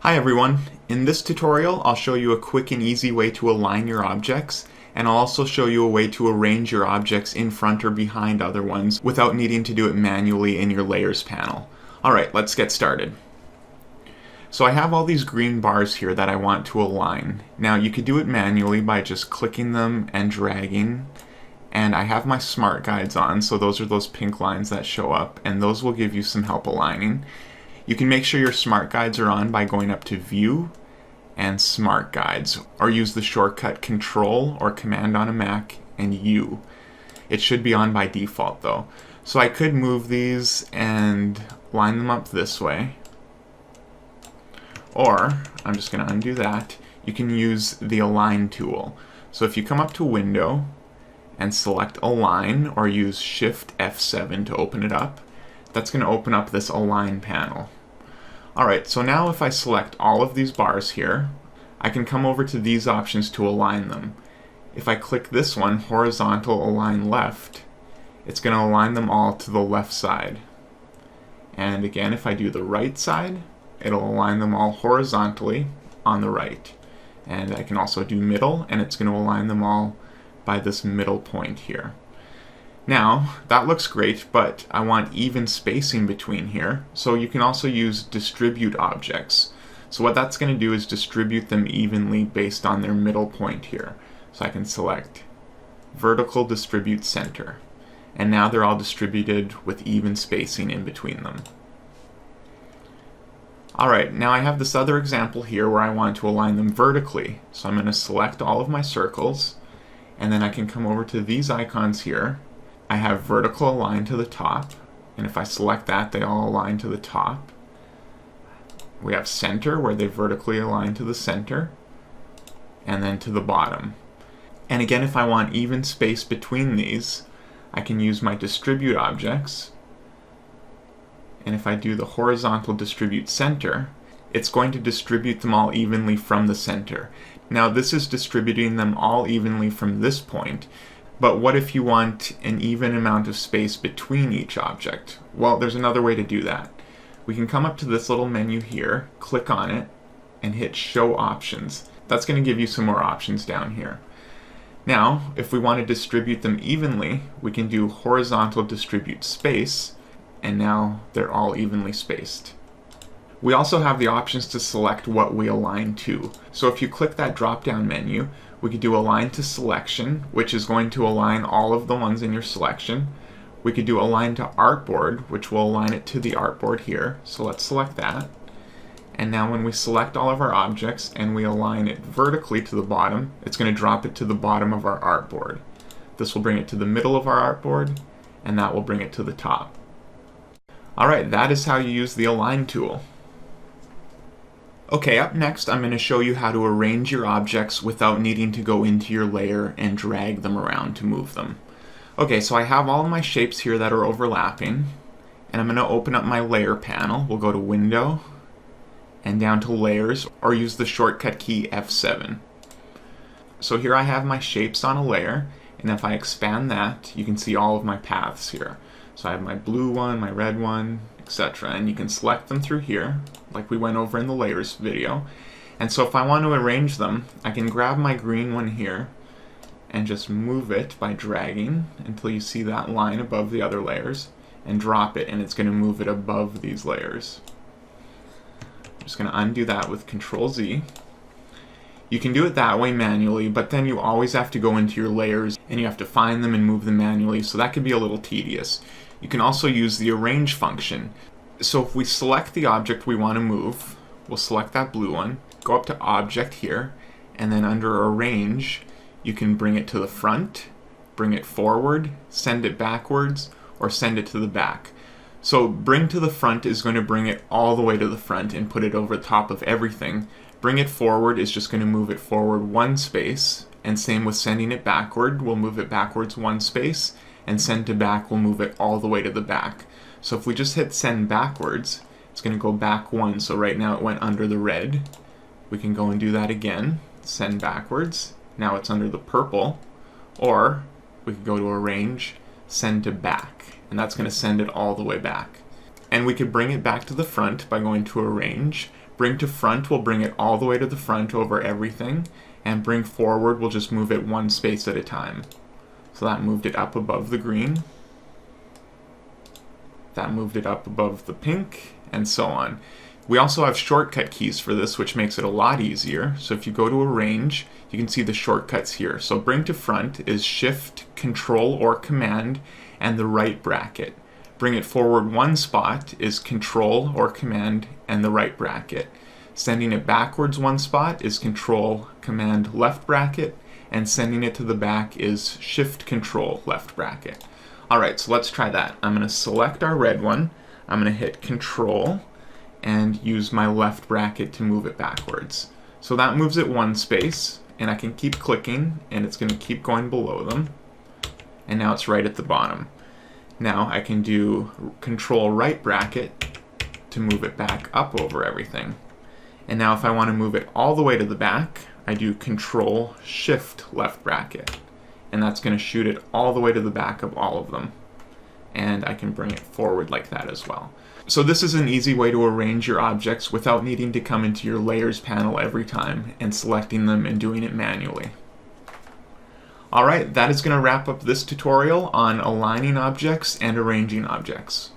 Hi everyone, in this tutorial I'll show you a quick and easy way to align your objects, and I'll also show you a way to arrange your objects in front or behind other ones without needing to do it manually in your layers panel. Alright, let's get started. So I have all these green bars here that I want to align. Now you could do it manually by just clicking them and dragging, and I have my smart guides on, so those are those pink lines that show up, and those will give you some help aligning. You can make sure your smart guides are on by going up to View and Smart Guides, or use the shortcut Control or Command on a Mac and U. It should be on by default though. So I could move these and line them up this way, or I'm just going to undo that. You can use the Align tool. So if you come up to Window and select Align, or use Shift F7 to open it up, that's going to open up this Align panel. Alright, so now if I select all of these bars here, I can come over to these options to align them. If I click this one, Horizontal Align Left, it's going to align them all to the left side. And again, if I do the right side, it'll align them all horizontally on the right. And I can also do middle, and it's going to align them all by this middle point here. Now, that looks great, but I want even spacing between here, so you can also use distribute objects. So what that's going to do is distribute them evenly based on their middle point here. So I can select vertical distribute center, and now they're all distributed with even spacing in between them. Alright, now I have this other example here where I want to align them vertically. So I'm going to select all of my circles, and then I can come over to these icons here. I have vertical align to the top, and if I select that, they all align to the top. We have center, where they vertically align to the center, and then to the bottom. And again, if I want even space between these, I can use my distribute objects, and if I do the horizontal distribute center, it's going to distribute them all evenly from the center. Now this is distributing them all evenly from this point, but what if you want an even amount of space between each object? Well, there's another way to do that. We can come up to this little menu here, click on it, and hit Show Options. That's going to give you some more options down here. Now, if we want to distribute them evenly, we can do Horizontal Distribute Space, and now they're all evenly spaced. We also have the options to select what we align to. So if you click that drop-down menu, we could do Align to Selection, which is going to align all of the ones in your selection. We could do Align to Artboard, which will align it to the artboard here. So let's select that. And now when we select all of our objects and we align it vertically to the bottom, it's going to drop it to the bottom of our artboard. This will bring it to the middle of our artboard, and that will bring it to the top. Alright, that is how you use the Align tool. Okay, up next I'm going to show you how to arrange your objects without needing to go into your layer and drag them around to move them. Okay, so I have all of my shapes here that are overlapping, and I'm going to open up my layer panel. We'll go to Window and down to Layers, or use the shortcut key F7. So here I have my shapes on a layer, and if I expand that, you can see all of my paths here. So I have my blue one, my red one, etc. And you can select them through here, like we went over in the layers video. And so if I want to arrange them, I can grab my green one here and just move it by dragging until you see that line above the other layers, and drop it, and it's going to move it above these layers. I'm just going to undo that with Control Z. You can do it that way manually, but then you always have to go into your layers and you have to find them and move them manually, so that can be a little tedious. You can also use the Arrange function. So if we select the object we want to move, we'll select that blue one, go up to Object here, and then under Arrange, you can bring it to the front, bring it forward, send it backwards, or send it to the back. So bring to the front is going to bring it all the way to the front and put it over the top of everything. Bring it forward is just going to move it forward one space, and same with sending it backward, we'll move it backwards one space, and send to back will move it all the way to the back. So if we just hit send backwards, it's going to go back one. So right now it went under the red. We can go and do that again, send backwards. Now it's under the purple. Or we could go to Arrange, send to back, and that's going to send it all the way back. And we could bring it back to the front by going to Arrange, Bring to front will bring it all the way to the front over everything, and bring forward will just move it one space at a time. So that moved it up above the green, that moved it up above the pink, and so on. We also have shortcut keys for this, which makes it a lot easier. So if you go to Arrange, you can see the shortcuts here. So bring to front is Shift, Control, or Command, and the right bracket. Bring it forward one spot is Control or Command and the right bracket. Sending it backwards one spot is Control, Command, left bracket, and sending it to the back is Shift, Control, left bracket. Alright, so let's try that. I'm going to select our red one, I'm going to hit Control, and use my left bracket to move it backwards. So that moves it one space, and I can keep clicking, and it's going to keep going below them. And now it's right at the bottom. Now I can do Control right bracket to move it back up over everything. And now if I want to move it all the way to the back, I do Control Shift left bracket. And that's going to shoot it all the way to the back of all of them. And I can bring it forward like that as well. So this is an easy way to arrange your objects without needing to come into your Layers panel every time and selecting them and doing it manually. Alright, that is going to wrap up this tutorial on aligning objects and arranging objects.